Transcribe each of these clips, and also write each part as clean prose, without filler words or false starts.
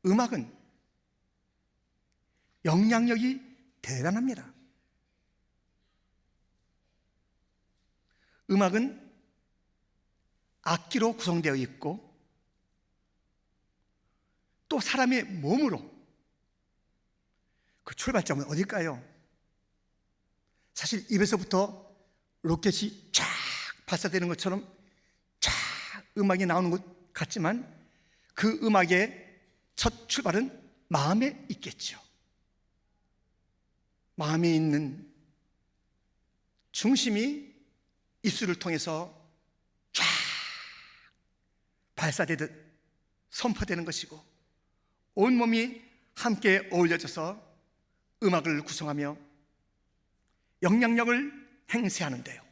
음악은 영향력이 대단합니다. 음악은 악기로 구성되어 있고 또 사람의 몸으로, 그 출발점은 어딜까요? 사실 입에서부터 로켓이 쫙 발사되는 것처럼 쫙 음악이 나오는 것 같지만 그 음악의 첫 출발은 마음에 있겠죠. 마음에 있는 중심이 입술을 통해서 쫙 발사되듯 선포되는 것이고 온몸이 함께 어울려져서 음악을 구성하며 영향력을 행사하는데요,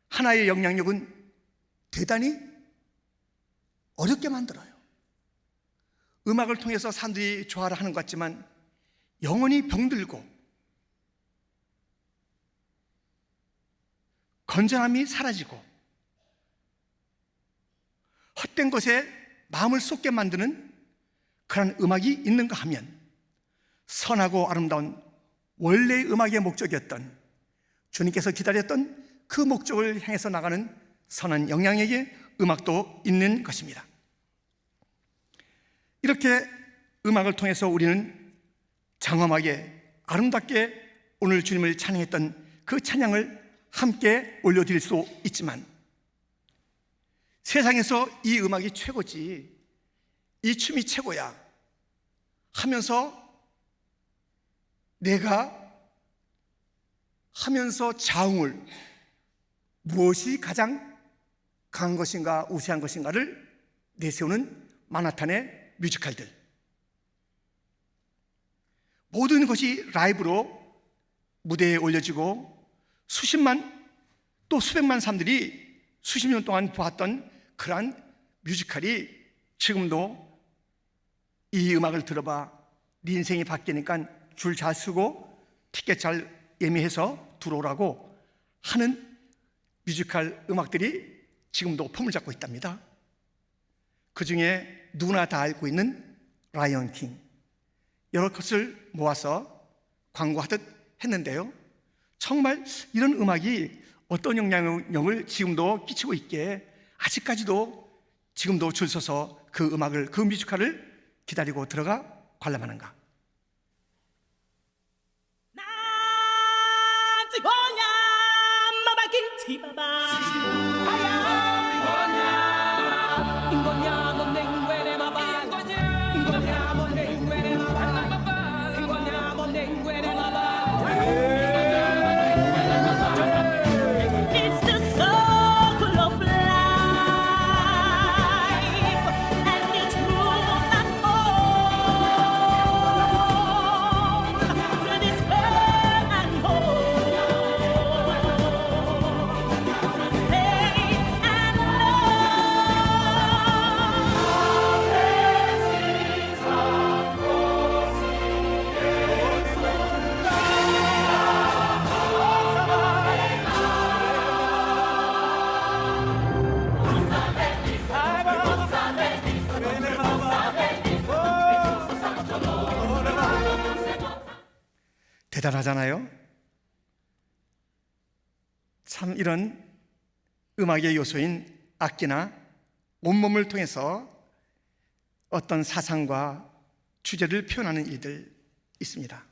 하나의 영향력은 대단히 어렵게 만들어요. 음악을 통해서 사람들이 좋아를 하는 것 같지만 영혼이 병들고 건전함이 사라지고 헛된 것에 마음을 쏟게 만드는 그런 음악이 있는가 하면 선하고 아름다운 원래의 음악의 목적이었던, 주님께서 기다렸던 그 목적을 향해서 나가는 선한 영향력의 음악도 있는 것입니다. 이렇게 음악을 통해서 우리는 장엄하게 아름답게 오늘 주님을 찬양했던 그 찬양을 함께 올려드릴 수 있지만, 세상에서 이 음악이 최고지, 이 춤이 최고야 하면서 내가 하면서 자웅을, 무엇이 가장 강한 것인가 우세한 것인가를 내세우는 마나탄의 뮤지컬들, 모든 것이 라이브로 무대에 올려지고 수십만 또 수백만 사람들이 수십 년 동안 보았던 그러한 뮤지컬이 지금도 이 음악을 들어봐 네 인생이 바뀌니까 줄 잘 서고 티켓 잘 예매해서 들어오라고 하는 뮤지컬 음악들이 지금도 폼을 잡고 있답니다. 그 중에 누구나 다 알고 있는 라이언 킹, 여러 것을 모아서 광고하듯 했는데요, 정말 이런 음악이 어떤 영향력을 지금도 끼치고 있기에 아직까지도 지금도 줄 서서 그 음악을, 그 뮤지컬을 기다리고 들어가 관람하는가. 대단하잖아요. 참 이런 음악의 요소인 악기나 온몸을 통해서 어떤 사상과 주제를 표현하는 일들 있습니다.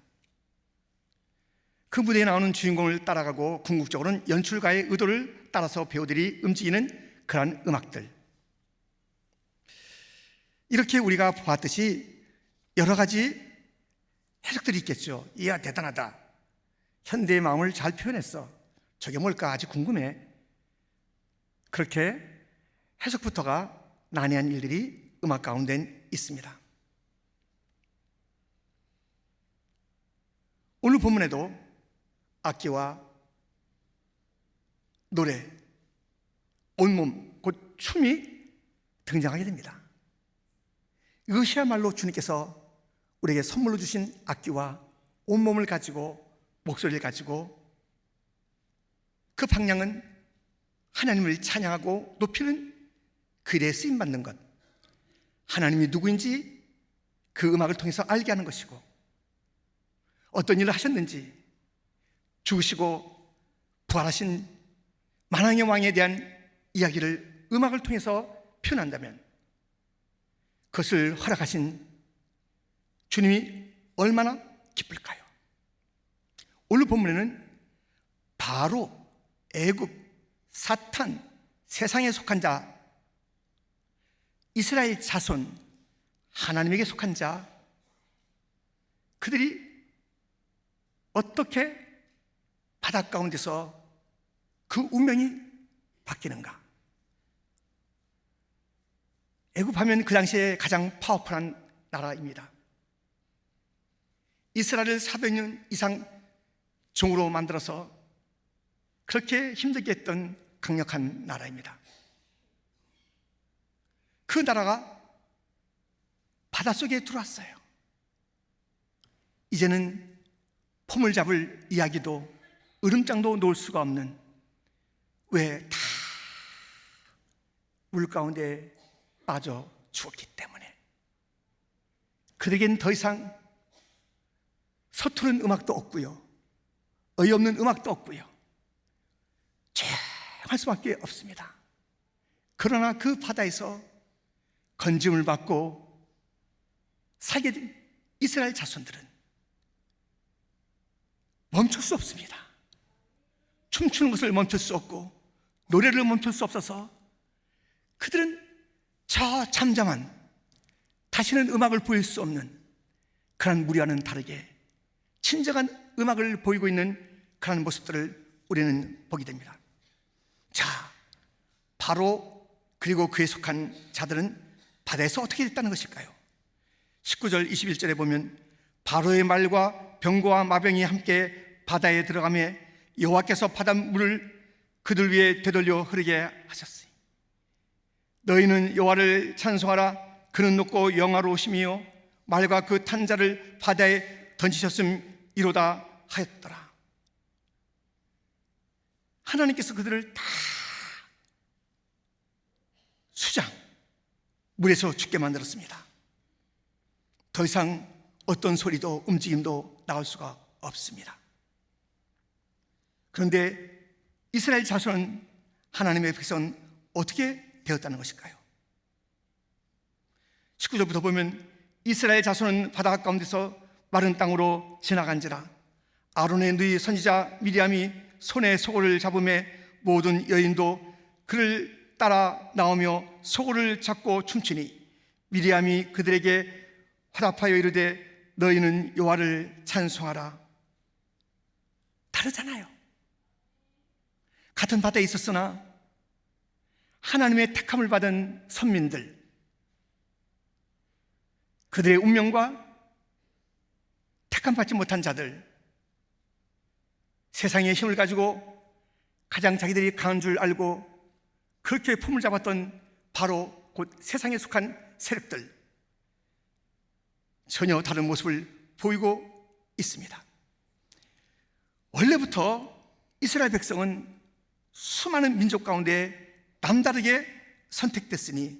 그 무대에 나오는 주인공을 따라가고 궁극적으로는 연출가의 의도를 따라서 배우들이 움직이는 그러한 음악들, 이렇게 우리가 보았듯이 여러 가지 해석들이 있겠죠. 이야, 대단하다, 현대의 마음을 잘 표현했어, 저게 뭘까 아주 궁금해, 그렇게 해석부터가 난해한 일들이 음악 가운데 있습니다. 오늘 본문에도 악기와 노래, 온몸, 곧 춤이 등장하게 됩니다. 이것이야말로 주님께서 우리에게 선물로 주신 악기와 온몸을 가지고 목소리를 가지고 그 방향은 하나님을 찬양하고 높이는 그 일에 쓰임받는 것, 하나님이 누구인지 그 음악을 통해서 알게 하는 것이고, 어떤 일을 하셨는지, 죽으시고 부활하신 만왕의 왕에 대한 이야기를 음악을 통해서 표현한다면 그것을 허락하신 주님이 얼마나 기쁠까요? 오늘 본문에는 바로, 애굽, 사탄, 세상에 속한 자, 이스라엘 자손, 하나님에게 속한 자, 그들이 어떻게 바닷 가운데서 그 운명이 바뀌는가? 애굽하면 그 당시에 가장 파워풀한 나라입니다. 이스라엘을 400년 이상 종으로 만들어서 그렇게 힘들게 했던 강력한 나라입니다. 그 나라가 바닷속에 들어왔어요. 이제는 폼을 잡을 이야기도 으름장도 놓을 수가 없는, 왜 다 물 가운데 빠져 죽었기 때문에. 그들에겐 더 이상 서투른 음악도 없고요, 어이없는 음악도 없고요, 조용할 수밖에 없습니다. 그러나 그 바다에서 건짐을 받고 살게 된 이스라엘 자손들은 멈출 수 없습니다. 춤추는 것을 멈출 수 없고 노래를 멈출 수 없어서 그들은 저 잠잠한, 다시는 음악을 보일 수 없는 그런 무리와는 다르게 진정한 음악을 보이고 있는 그런 모습들을 우리는 보게 됩니다. 자, 바로 그리고 그에 속한 자들은 바다에서 어떻게 됐다는 것일까요? 19절 21절에 보면 바로의 말과 병거와 마병이 함께 바다에 들어가며 여호와께서 바닷물을 그들 위에 되돌려 흐르게 하셨으니 너희는 여호와를 찬송하라. 그는 높고 영화로우시며 말과 그 탄 자를 바다에 던지셨음이로다 하였더라. 하나님께서 그들을 다 수장, 물에서 죽게 만들었습니다. 더 이상 어떤 소리도 움직임도 나올 수가 없습니다. 그런데 이스라엘 자손은, 하나님의 백성은 어떻게 되었다는 것일까요? 19절부터 보면 이스라엘 자손은 바다 가운데서 마른 땅으로 지나간지라. 아론의 누이 선지자 미리암이 손에 소고를 잡음에 모든 여인도 그를 따라 나오며 소고를 잡고 춤추니 미리암이 그들에게 화답하여 이르되 너희는 여호와를 찬송하라. 다르잖아요. 같은 바다에 있었으나 하나님의 택함을 받은 선민들, 그들의 운명과 택함받지 못한 자들, 세상의 힘을 가지고 가장 자기들이 강한 줄 알고 그렇게 품을 잡았던 바로 곧 세상에 속한 세력들, 전혀 다른 모습을 보이고 있습니다. 원래부터 이스라엘 백성은 수많은 민족 가운데 남다르게 선택됐으니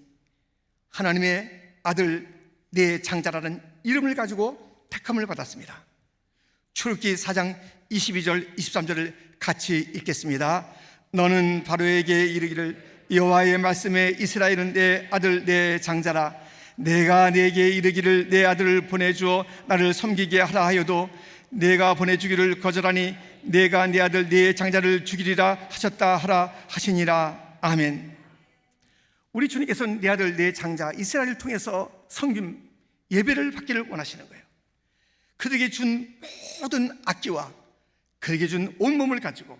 하나님의 아들 내 장자라는 이름을 가지고 택함을 받았습니다. 출애굽기 4장 22절 23절을 같이 읽겠습니다. 너는 바로에게 이르기를 여호와의 말씀에 이스라엘은 내 아들 내 장자라. 내가 내게 이르기를 내 아들을 보내주어 나를 섬기게 하라 하여도 내가 보내주기를 거절하니 내가 내 아들 내 장자를 죽이리라 하셨다 하라 하시니라. 아멘. 우리 주님께서는 내 아들 내 장자 이스라엘을 통해서 섬김, 예배를 받기를 원하시는 거예요. 그들에게 준 모든 악기와 그에게 준 온몸을 가지고,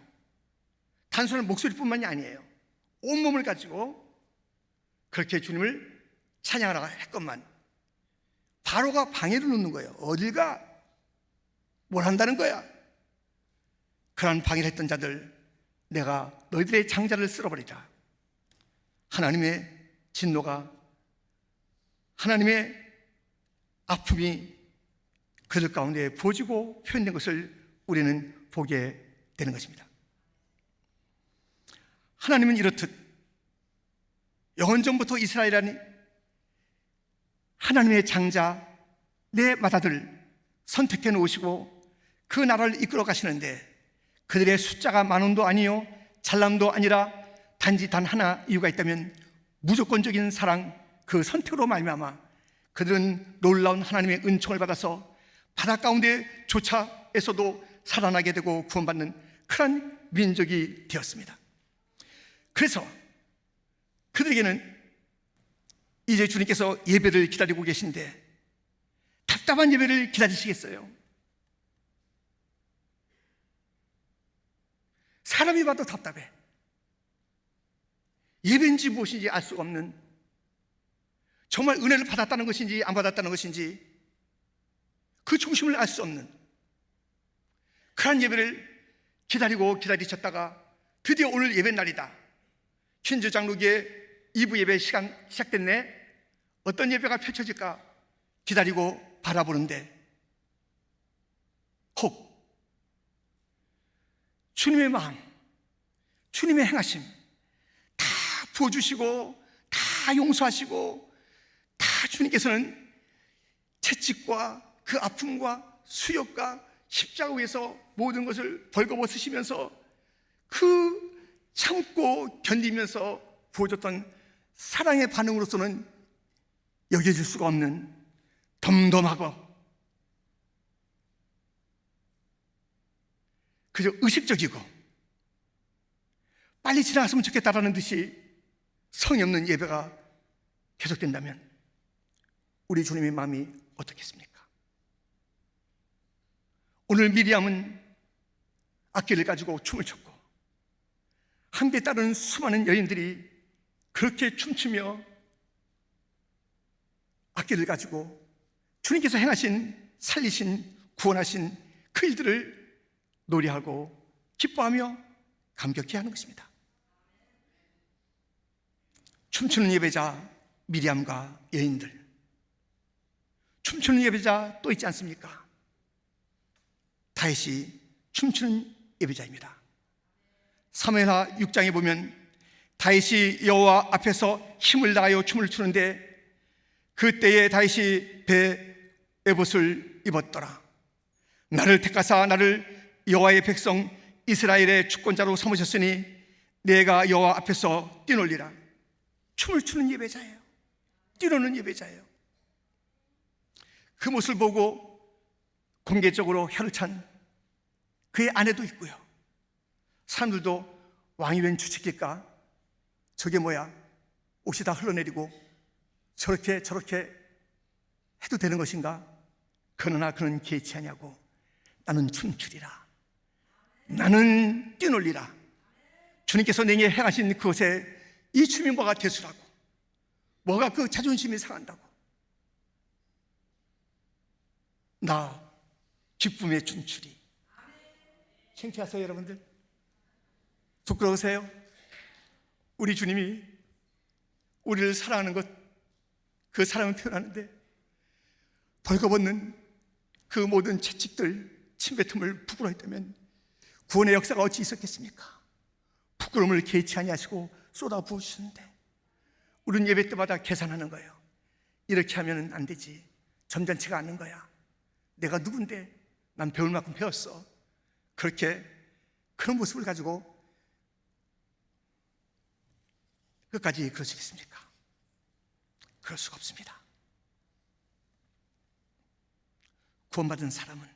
단순한 목소리뿐만이 아니에요, 온몸을 가지고 그렇게 주님을 찬양하라 했건만 바로가 방해를 놓는 거예요. 어딜 가? 뭘 한다는 거야? 그런 방해를 했던 자들, 내가 너희들의 장자를 쓸어버리라. 하나님의 진노가, 하나님의 아픔이 그들 가운데 부어지고 표현된 것을 우리는 보게 되는 것입니다. 하나님은 이렇듯 영원전부터 이스라엘이라니 하나님의 장자 내 맏아들 선택해 놓으시고 그 나라를 이끌어 가시는데 그들의 숫자가 많음도 아니요 잘남도 아니라 단지 단 하나 이유가 있다면 무조건적인 사랑, 그 선택으로 말미암아 그들은 놀라운 하나님의 은총을 받아서 바다 가운데 조차에서도 살아나게 되고 구원받는 그런 민족이 되었습니다. 그래서 그들에게는 이제 주님께서 예배를 기다리고 계신데 답답한 예배를 기다리시겠어요? 사람이 봐도 답답해. 예배인지 무엇인지 알 수가 없는, 정말 은혜를 받았다는 것인지 안 받았다는 것인지 그 중심을 알 수 없는 그런 예배를 기다리셨다가 드디어 오늘 예배 날이다. 퀸즈 장로교의 2부 예배 시간 시작됐네. 어떤 예배가 펼쳐질까 기다리고 바라보는데 혹 주님의 마음, 주님의 행하심 다 부어주시고 다 용서하시고 다 주님께서는 채찍과 그 아픔과 수욕과 십자가 위에서 모든 것을 벌거벗으시면서 그 참고 견디면서 보여줬던 사랑의 반응으로서는 여겨질 수가 없는 덤덤하고 그저 의식적이고 빨리 지나갔으면 좋겠다라는 듯이 성의 없는 예배가 계속된다면 우리 주님의 마음이 어떻겠습니까? 오늘 미리암은 악기를 가지고 춤을 췄고 함께 따르는 수많은 여인들이 그렇게 춤추며 악기를 가지고 주님께서 행하신, 살리신, 구원하신 그 일들을 노래하고 기뻐하며 감격해 하는 것입니다. 춤추는 예배자 미리암과 여인들, 춤추는 예배자 또 있지 않습니까? 다윗이 춤추는 예배자입니다. 사무엘하 6장에 보면 다윗이 여호와 앞에서 힘을 다하여 춤을 추는데 그때에 다윗이 배 에봇을 입었더라. 나를 택하사 나를 여호와의 백성 이스라엘의 주권자로 삼으셨으니 내가 여호와 앞에서 뛰놀리라. 춤을 추는 예배자예요. 뛰노는 예배자예요. 그 모습을 보고 공개적으로 혀를 찬 그의 아내도 있고요. 사람들도 왕이 웬 주책일까? 저게 뭐야? 옷이 다 흘러내리고 저렇게 해도 되는 것인가? 그러나 그는 개의치 아니하고 나는 춤추리라. 나는 뛰놀리라. 주님께서 내게 행하신 그것에 이 춤이 뭐가 대수라고, 뭐가 그 자존심이 상한다고. 나 기쁨의 춤추리. 창피하세요 여러분들? 부끄러우세요? 우리 주님이 우리를 사랑하는 것, 그 사랑을 표현하는데 벌거벗는 그 모든 채찍들, 침뱉음을 부끄러워했다면 구원의 역사가 어찌 있었겠습니까? 부끄러움을 개의치 아니하시고 쏟아 부으시는데 우리는 예배 때마다 계산하는 거예요. 이렇게 하면 안 되지. 점잖지가 않는 거야. 내가 누군데? 난 배울 만큼 배웠어. 그렇게 그런 모습을 가지고 끝까지 그러시겠습니까? 그럴 수가 없습니다. 구원받은 사람은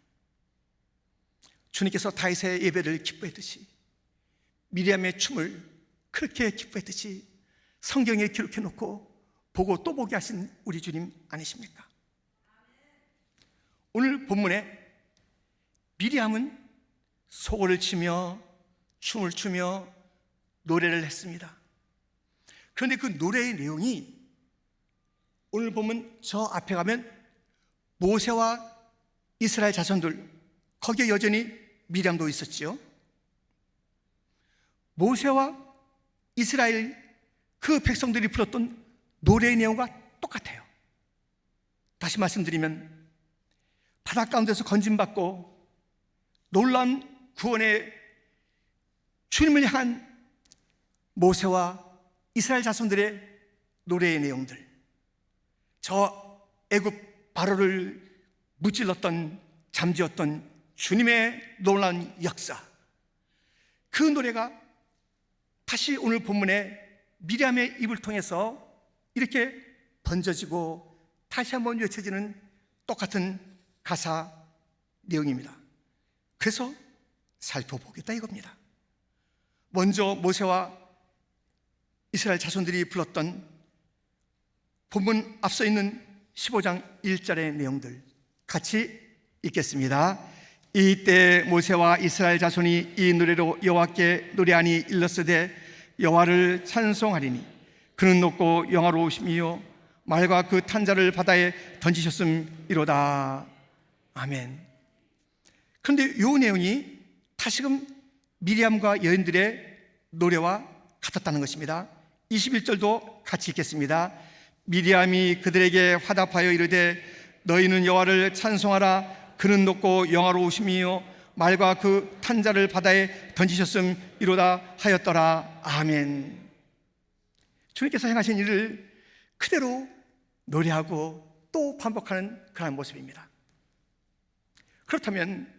주님께서 다윗의 예배를 기뻐했듯이 미리암의 춤을 그렇게 기뻐했듯이 성경에 기록해 놓고 보고 또 보게 하신 우리 주님 아니십니까? 오늘 본문에 미리암은 소고를 치며 춤을 추며 노래를 했습니다. 그런데 그 노래의 내용이 오늘 보면 저 앞에 가면 모세와 이스라엘 자손들, 거기에 여전히 미리암도 있었지요. 모세와 이스라엘 그 백성들이 불렀던 노래의 내용과 똑같아요. 다시 말씀드리면 바다 가운데서 건짐받고 놀라운 구원의 주님을 향한 모세와 이스라엘 자손들의 노래의 내용들, 저 애굽 바로를 무찔렀던 잠재웠던 주님의 놀라운 역사, 그 노래가 다시 오늘 본문에 미리암의 입을 통해서 이렇게 번져지고 다시 한번 외쳐지는 똑같은 가사 내용입니다. 그래서 살펴보겠다 이겁니다. 먼저 모세와 이스라엘 자손들이 불렀던 본문 앞서 있는 15장 1절의 내용들 같이 읽겠습니다. 이때 모세와 이스라엘 자손이 이 노래로 여호와께 노래하니 일렀으되 여호와를 찬송하리니 그는 높고 영화로우심이요 말과 그 탄자를 바다에 던지셨음이로다. 아멘. 그런데 이 내용이 다시금 미리암과 여인들의 노래와 같았다는 것입니다. 21절도 같이 읽겠습니다. 미리암이 그들에게 화답하여 이르되 너희는 여호와를 찬송하라. 그는 높고 영화로우심이요 말과 그 탄자를 바다에 던지셨음이로다 하였더라. 아멘. 주님께서 행하신 일을 그대로 노래하고 또 반복하는 그런 모습입니다. 그렇다면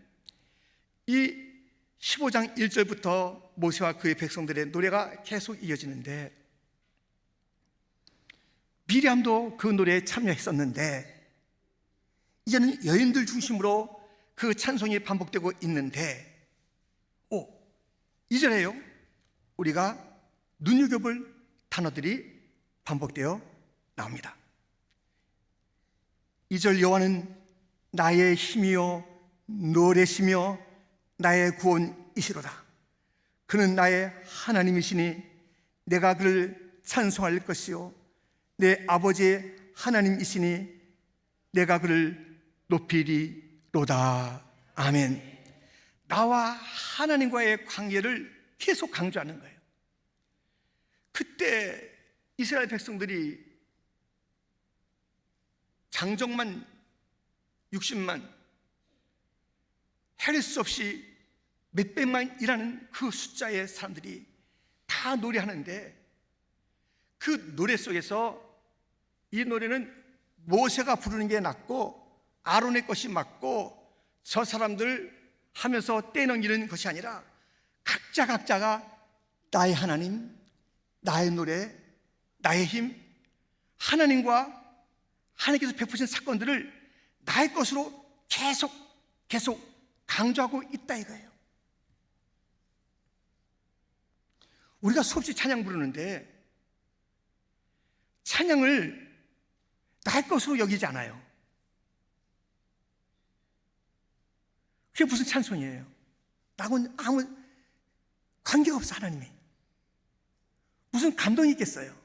이 15장 1절부터 모세와 그의 백성들의 노래가 계속 이어지는데, 미리암도 그 노래에 참여했었는데 이제는 여인들 중심으로 그 찬송이 반복되고 있는데, 2절에요 우리가 눈여겨볼 단어들이 반복되어 나옵니다. 2절 여호와는 나의 힘이요 노래시며 나의 구원이시로다. 그는 나의 하나님이시니 내가 그를 찬송할 것이요 내 아버지의 하나님이시니 내가 그를 높이리로다. 아멘. 나와 하나님과의 관계를 계속 강조하는 거예요. 그때 이스라엘 백성들이 장정만 60만, 헤아릴 수 없이 몇백만이라는 그 숫자의 사람들이 다 노래하는데, 그 노래 속에서 이 노래는 모세가 부르는 게 낫고 아론의 것이 맞고 저 사람들 하면서 떼넘기는 것이 아니라 각자가 나의 하나님, 나의 노래, 나의 힘, 하나님과 하나님께서 베푸신 사건들을 나의 것으로 계속 강조하고 있다 이거예요. 우리가 수없이 찬양 부르는데 찬양을 나의 것으로 여기지 않아요. 그게 무슨 찬송이에요? 나하고는 아무 관계가 없어. 하나님이 무슨 감동이 있겠어요?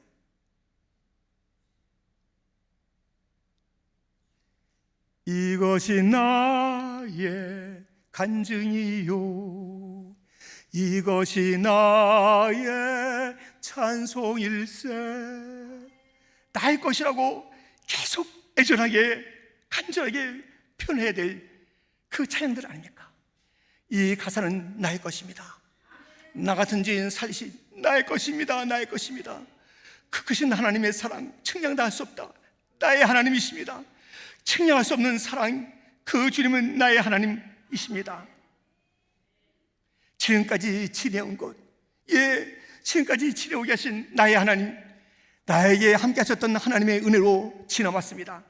이것이 나의 간증이요 이것이 나의 찬송일세. 나의 것이라고 계속 애절하게 간절하게 표현해야 될 그 찬양들 아닙니까? 이 가사는 나의 것입니다. 나 같은 죄인 살리신 나의 것입니다. 나의 것입니다. 그 크신 하나님의 사랑 측량도 할 수 없다. 나의 하나님이십니다. 측량할 수 없는 사랑, 그 주님은 나의 하나님이십니다. 지금까지 지내온 것, 지금까지 지내오게 하신 나의 하나님, 나에게 함께 하셨던 하나님의 은혜로 지나왔습니다.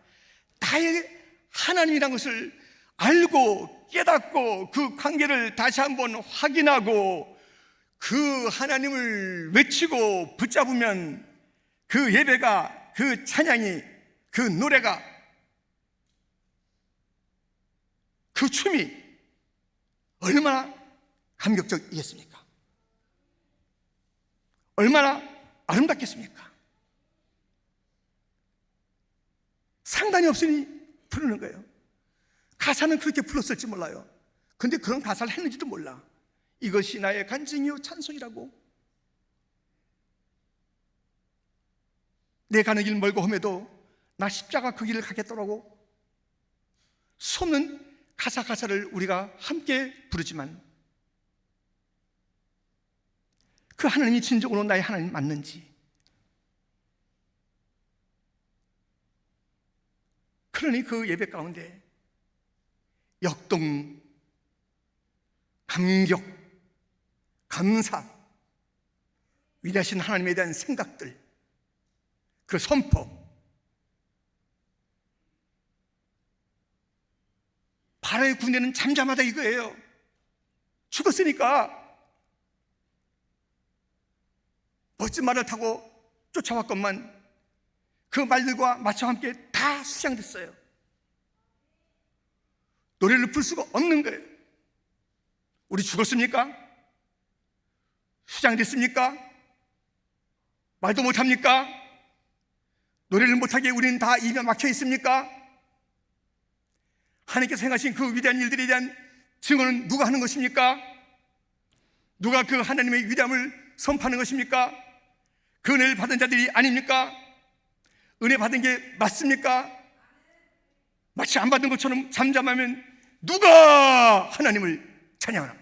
나의 하나님이라는 것을 알고 깨닫고 그 관계를 다시 한번 확인하고 그 하나님을 외치고 붙잡으면 그 예배가, 그 찬양이, 그 노래가, 그 춤이 얼마나 감격적이겠습니까? 얼마나 아름답겠습니까? 상관이 없으니 부르는 거예요. 가사는 그렇게 불렀을지 몰라요. 근데 그런 가사를 했는지도 몰라. 이것이 나의 간증이요 찬송이라고. 내 가는 길 멀고 험해도 나 십자가 그 길을 가겠더라고. 수없는 가사를 우리가 함께 부르지만 그 하나님이 진정으로 나의 하나님 맞는지, 그러니 그 예배 가운데 역동, 감격, 감사, 위대하신 하나님에 대한 생각들, 그 선포, 바로의 군대는 잠잠하다 이거예요. 죽었으니까 멋진 말을 타고 쫓아왔건만 그 말들과 마차와 함께 다 수장됐어요. 노래를 부를 수가 없는 거예요. 우리 죽었습니까? 수장됐습니까? 말도 못합니까? 노래를 못하게 우리는 다 입에 막혀 있습니까? 하나님께서 행하신 그 위대한 일들에 대한 증언은 누가 하는 것입니까? 누가 그 하나님의 위대함을 선포하는 것입니까? 그 은혜를 받은 자들이 아닙니까? 은혜 받은 게 맞습니까? 마치 안 받은 것처럼 잠잠하면 누가 하나님을 찬양하나?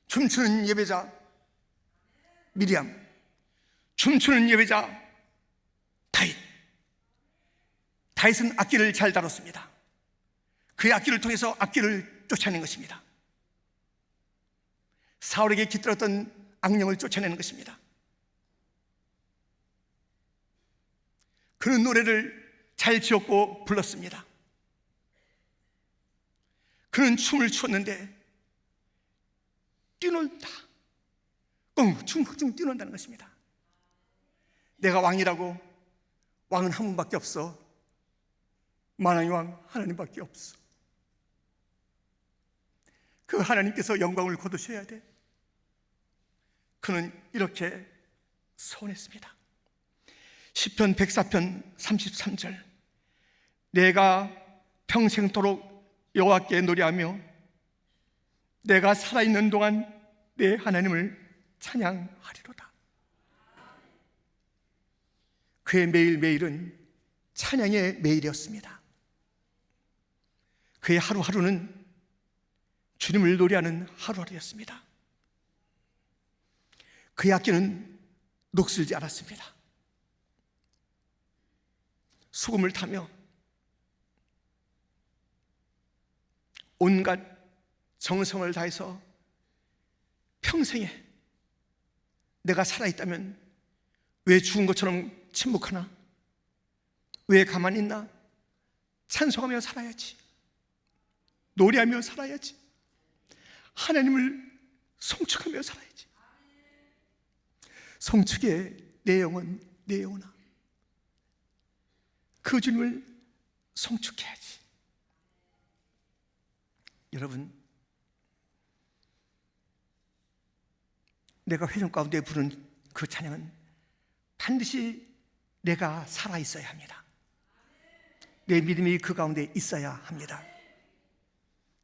춤추는 예배자 미리암, 춤추는 예배자 다윗은 악기를 잘 다뤘습니다. 그의 악기를 통해서 악기를 쫓아낸 것입니다. 사울에게 깃들었던 악령을 쫓아내는 것입니다. 그는 노래를 잘 지었고 불렀습니다. 그는 춤을 췄는데 뛰놀다, 춤 뛰논다는 것입니다. 내가 왕이라고, 왕은 한 분밖에 없어. 만왕의 왕 하나님밖에 없어. 그 하나님께서 영광을 거두셔야 돼. 그는 이렇게 소원했습니다. 시편 104편 33절, 내가 평생토록 여호와께 노래하며 내가 살아있는 동안 내 하나님을 찬양하리로다. 그의 매일매일은 찬양의 매일이었습니다. 그의 하루하루는 주님을 노래하는 하루하루였습니다. 그의 악기는 녹슬지 않았습니다. 수금을 타며 온갖 정성을 다해서 평생에 내가 살아있다면 왜 죽은 것처럼 침묵하나? 왜 가만히 있나? 찬송하며 살아야지. 노래하며 살아야지. 하나님을 송축하며 살아야지. 송축에 내 영혼, 내 영혼아, 그 주님을 송축해야지. 여러분, 내가 회중 가운데 부른 그 찬양은 반드시 내가 살아있어야 합니다. 내 믿음이 그 가운데 있어야 합니다.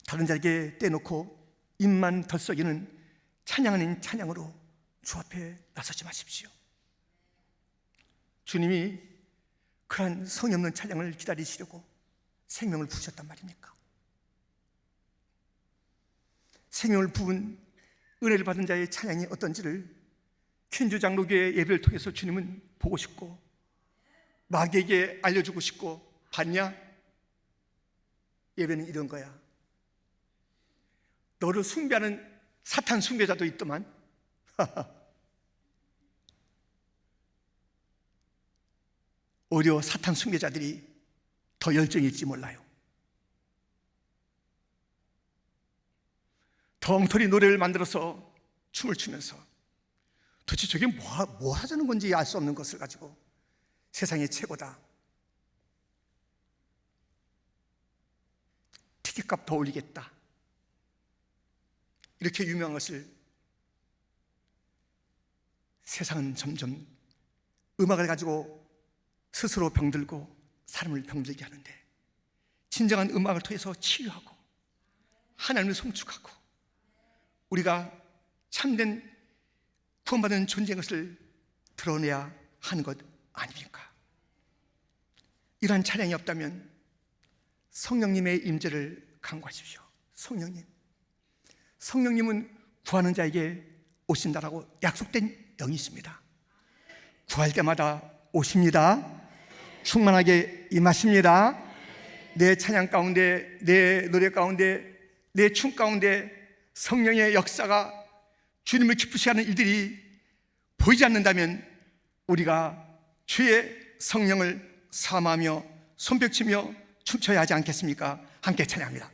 다른 자에게 떼놓고 입만 덜썩이는 찬양 아닌 찬양으로 주 앞에 나서지 마십시오. 주님이 그러한 성의 없는 찬양을 기다리시려고 생명을 부으셨단 말입니까? 생명을 부은 은혜를 받은 자의 찬양이 어떤지를 퀸즈 장로교의 예배를 통해서 주님은 보고 싶고 마귀에게 알려주고 싶고, 봤냐? 예배는 이런 거야. 너를 숭배하는 사탄 숭배자도 있더만. 오히려 사탄 숭배자들이 더 열정일지 몰라요. 더 엉터리 노래를 만들어서 춤을 추면서 도대체 저게 뭐 하자는 건지 알 수 없는 것을 가지고 세상의 최고다, 티켓값 더 올리겠다, 이렇게 유명한 것을 세상은 점점 음악을 가지고 스스로 병들고 사람을 병들게 하는데, 진정한 음악을 통해서 치유하고 하나님을 송축하고 우리가 참된 구원받은 존재인 것을 드러내야 하는 것 아닙니까? 이러한 찬양이 없다면 성령님의 임재를 간구하십시오. 성령님은 구하는 자에게 오신다라고 약속된 영이십니다. 구할 때마다 오십니다. 충만하게 임하십니다. 내 찬양 가운데, 내 노래 가운데, 내 춤 가운데 성령의 역사가 주님을 기쁘시게 하는 일들이 보이지 않는다면 우리가 주의 성령을 사모하며 손뼉치며 춤춰야 하지 않겠습니까? 함께 찬양합니다.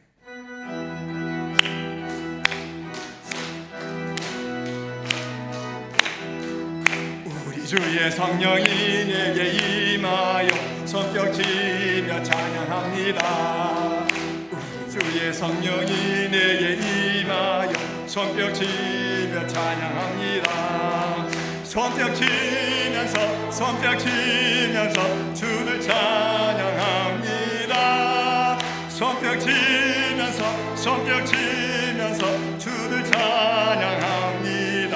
우리 주의 성령이 내게 임하여 손뼉치며 찬양합니다. 우리 주의 성령이 내게 임하여 손뼉치며 찬양합니다. 손뼉치면서 주를 찬양합니다. 손뼉치면서 주를 찬양합니다.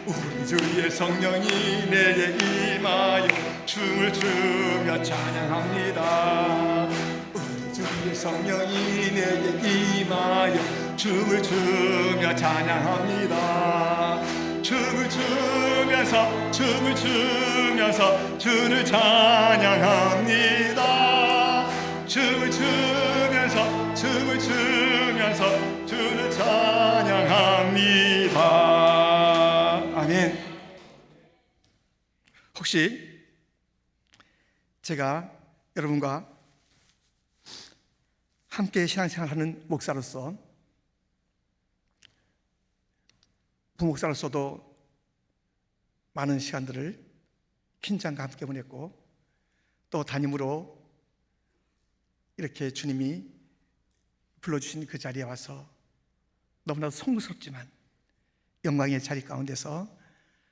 우리 주의 성령이 내게 임하여 춤을 추며 찬양합니다. 우리 주의 성령이 내게 임하여 춤을 추며 찬양합니다. 춤을 추면서 주를 찬양합니다. 춤을 추면서 주를 찬양합니다. 아멘. 혹시 제가 여러분과 함께 신앙생활하는 목사로서, 부목사로서도 많은 시간들을 긴장과 함께 보냈고, 또 담임으로 이렇게 주님이 불러주신 그 자리에 와서 너무나도 송구스럽지만 영광의 자리 가운데서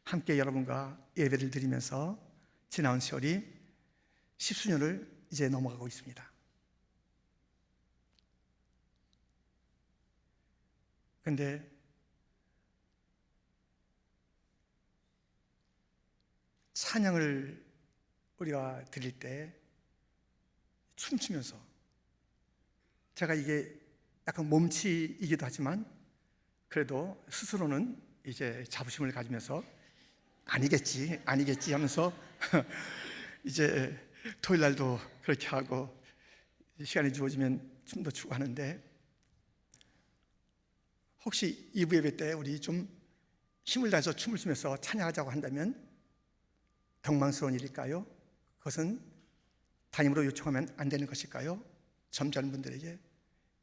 함께 여러분과 예배를 드리면서 지나온 세월이 10수년을 이제 넘어가고 있습니다. 그런데 찬양을 우리가 드릴 때 춤추면서, 제가 이게 약간 몸치이기도 하지만 그래도 스스로는 이제 자부심을 가지면서 아니겠지 하면서 이제 토요일 날도 그렇게 하고 시간이 주어지면 춤도 추고 하는데, 혹시 2부 예배 때 우리 좀 힘을 다해서 춤을 추면서 찬양하자고 한다면 경망스러운 일일까요? 그것은 담임으로 요청하면 안 되는 것일까요? 점잖은 분들에게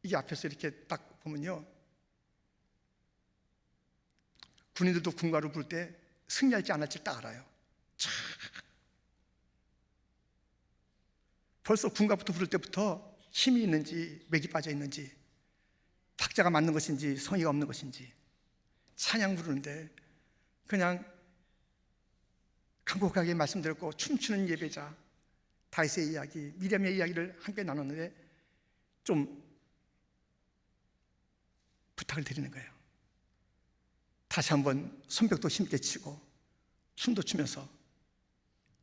이게 앞에서 이렇게 딱 보면요, 군인들도 군가로 부를 때 승리할지 안 할지 딱 알아요. 벌써 군가부터 부를 때부터 힘이 있는지 맥이 빠져 있는지, 박자가 맞는 것인지 성의가 없는 것인지, 찬양 부르는데 그냥 간곡하게 말씀드렸고, 춤추는 예배자 다윗의 이야기, 미리암의 이야기를 함께 나눴는데 좀 부탁을 드리는 거예요. 다시 한번 손뼉도 힘있게 치고 춤도 추면서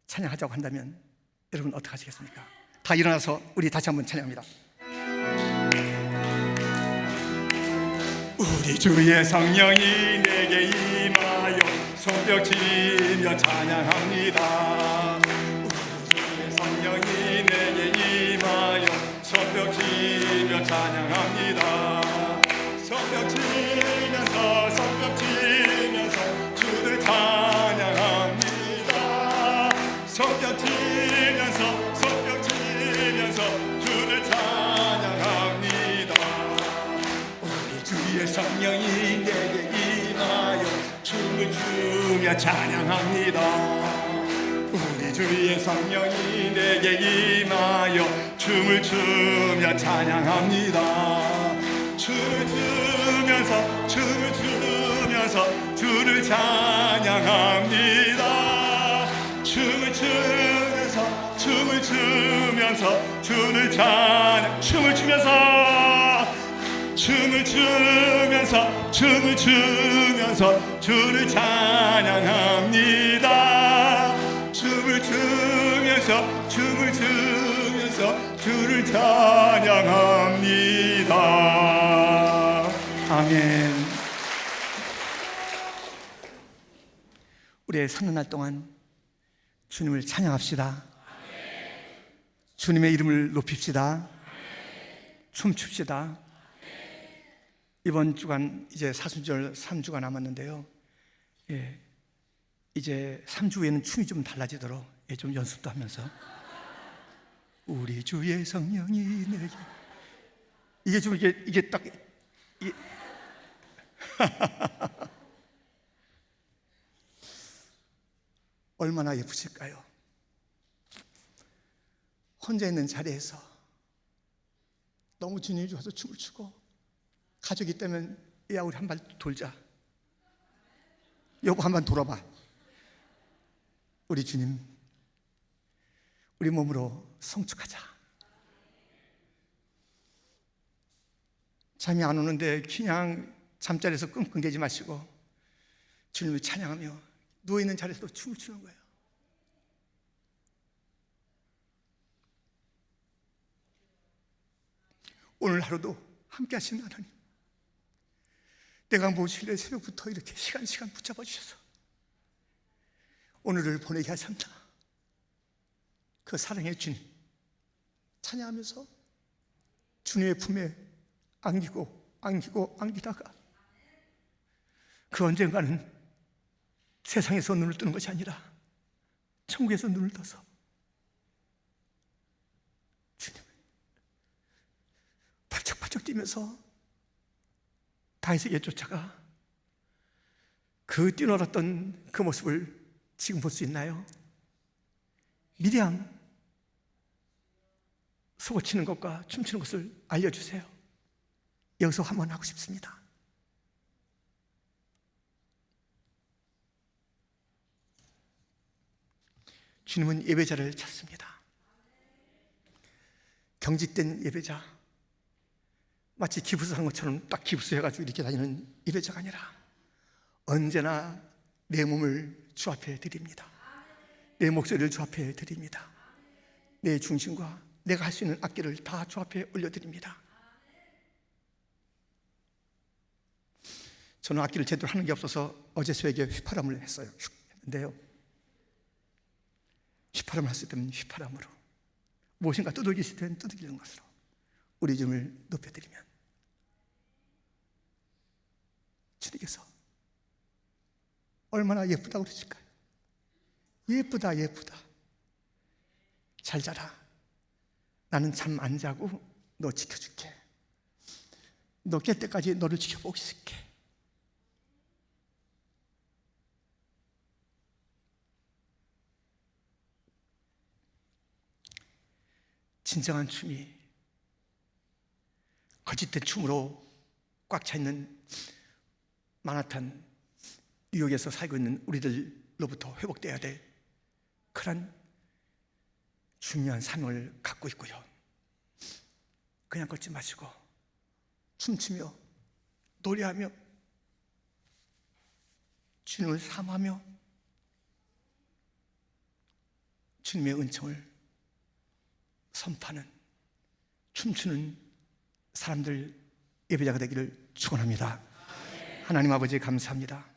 찬양하자고 한다면 여러분 어떻게 하시겠습니까? 다 일어나서 우리 다시 한번 찬양합니다. 우리 주의 성령이 내게 임하여 손뼉치며 찬양합니다. 우리 주의 성령이 내게 임하여 손뼉치며 찬양합니다. 손뼉치면서 주를 찬양합니다. 손뼉치면서 주를 찬양합니다. 우리 주의 성령이 내게 임하여 춤을 추며 찬양합니다. 우리 주의 성령이 내게 임하여 춤을 추며 찬양합니다. 춤을 추면서 주를 찬양합니다. 춤을 추면서 주를 찬양, 춤을 추면서 주를 찬양합니다. 춤을 추면서 주를 찬양합니다. 아멘. 우리의 사는 날 동안 주님을 찬양합시다. 주님의 이름을 높입시다. 춤춥시다. 이번 주간 이제 사순절 3주가 남았는데요. 예, 이제 3주 후에는 춤이 좀 달라지도록 좀 연습도 하면서 우리 주의 성령이 내게 이게 좀 이게 딱 이게 얼마나 예쁘실까요? 혼자 있는 자리에서 너무 주님이 좋아서 춤을 추고, 가족이 있다면 야 우리 한 발 돌자, 여보 한 번 돌아봐. 우리 주님, 우리 몸으로 성축하자. 잠이 안 오는데 그냥 잠자리에서 끙끙대지 마시고 주님을 찬양하며 누워있는 자리에서도 춤을 추는 거예요. 오늘 하루도 함께 하시는 하나님, 내가 모실래 새벽부터 이렇게 시간 붙잡아 주셔서 오늘을 보내게 하셨다. 그 사랑의 주님 찬양하면서 주님의 품에 안기다가 그 언젠가는 세상에서 눈을 뜨는 것이 아니라 천국에서 눈을 떠서 주님을 발짝발짝 뛰면서 다윗에게 쫓아가 그 뛰놀았던 그 모습을 지금 볼 수 있나요? 미리암 소고 치는 것과 춤추는 것을 알려주세요. 여기서 한번 하고 싶습니다. 주님은 예배자를 찾습니다. 경직된 예배자, 마치 기부스한 것처럼 딱 기부스해가지고 이렇게 다니는 예배자가 아니라 언제나 내 몸을 주 앞에 드립니다. 내 목소리를 주 앞에 드립니다. 내 중심과 내가 할 수 있는 악기를 다 주 앞에 올려드립니다. 저는 악기를 제대로 하는 게 없어서 어제 새벽에 휘파람을 했는데요. 휘파람을 했을 때는 휘파람으로, 무엇인가 두들기실 때는 두들기는 것으로 우리 주님을 높여드리면 주님께서 얼마나 예쁘다고 그러실까요? 예쁘다 잘 자라, 나는 잠 안 자고 너 지켜줄게, 너 깰 때까지 너를 지켜보고 있을게. 진정한 춤이 거짓된 춤으로 꽉 차 있는 마나탄 뉴욕에서 살고 있는 우리들로부터 회복되어야 될 그런 중요한 삶을 갖고 있고요. 그냥 걷지 마시고 춤추며 노래하며 주님을 사모하며 주님의 은총을 선포하는, 춤추는 사람들, 예배자가 되기를 축원합니다. 하나님 아버지 감사합니다.